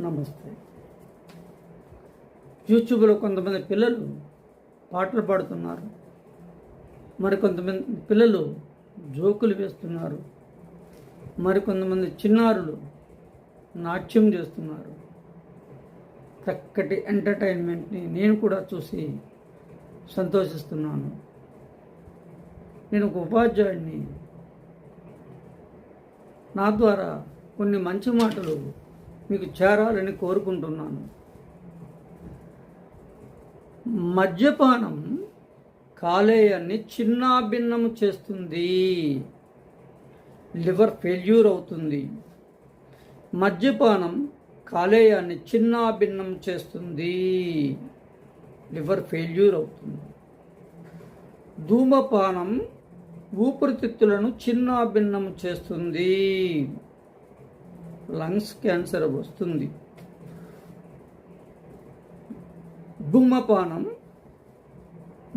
నమస్తే. యూట్యూబ్లో కొంతమంది పిల్లలు పాటలు పాడుతున్నారు, మరికొంతమంది పిల్లలు జోకులు వేస్తున్నారు, మరికొంతమంది చిన్నారులు నాట్యం చేస్తున్నారు. చక్కటి ఎంటర్టైన్మెంట్ని నేను కూడా చూసి సంతోషిస్తున్నాను. నేను ఒక ఉపాధ్యాయుడిని. నా ద్వారా కొన్ని మంచి మాటలు మీకు చేరాలని కోరుకుంటున్నాను. మద్యపానం కాలేయాన్ని చిన్నాభిన్నం చేస్తుంది, లివర్ ఫెయిల్యూర్ అవుతుంది. మద్యపానం కాలేయాన్ని చిన్నాభిన్నం చేస్తుంది, లివర్ ఫెయిల్యూర్ అవుతుంది. ధూమపానం ఊపిరితిత్తులను చిన్నాభిన్నం చేస్తుంది, లంగ్స్ క్యాన్సర్ వస్తుంది. ధూమపానం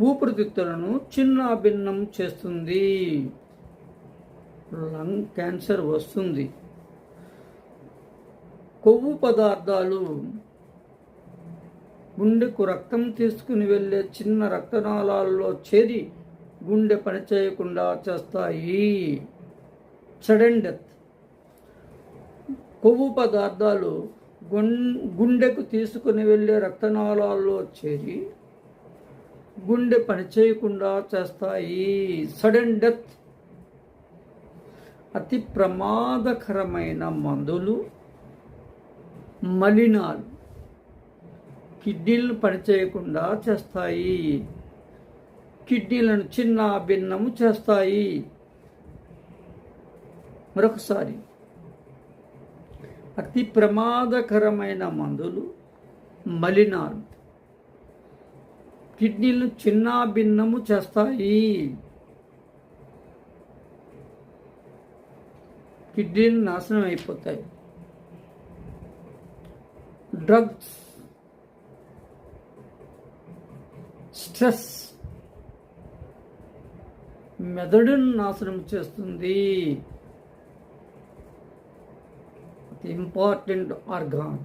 ఊపిరితిత్తులను చిన్నాభిన్నం చేస్తుంది, లంగ్ క్యాన్సర్ వస్తుంది. కొవ్వు పదార్థాలు గుండెకు రక్తం తీసుకుని వెళ్ళే చిన్న రక్తనాళాల్లో చేరి గుండె పనిచేయకుండా చేస్తాయి, సడన్ డెత్. కొవ్వు పదార్థాలు గుండెకు తీసుకుని వెళ్ళే రక్తనాళాల్లో చేరి గుండె పనిచేయకుండా చేస్తాయి, సడన్ డెత్. అతి ప్రమాదకరమైన మందులు మలినాలు కిడ్నీలను పనిచేయకుండా చేస్తాయి, కిడ్నీలను చిన్న భిన్నము చేస్తాయి. మరొకసారి, అతి ప్రమాదకరమైన మందులు మలినాలు కిడ్నీలను చిన్న భిన్నము చేస్తాయి, కిడ్నీలు నాశనం అయిపోతాయి. డ్రగ్స్, స్ట్రెస్ మెదడును నాశనం చేస్తుంది, ఇంపార్టెంట్ ఆర్గాన్.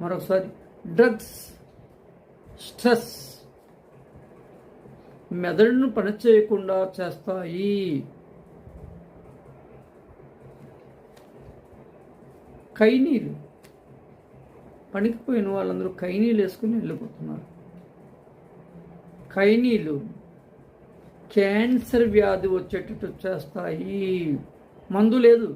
మరొకసారి, డ్రగ్స్, స్ట్రెస్ మెదడును పనిచేయకుండా చేస్తాయి. కైనీలు, పనికిపోయిన వాళ్ళందరూ కైనీలు వేసుకుని వెళ్ళిపోతున్నారు. కైనీలు క్యాన్సర్ వ్యాధి వచ్చేటట్టు చేస్తాయి. మందు లేదు,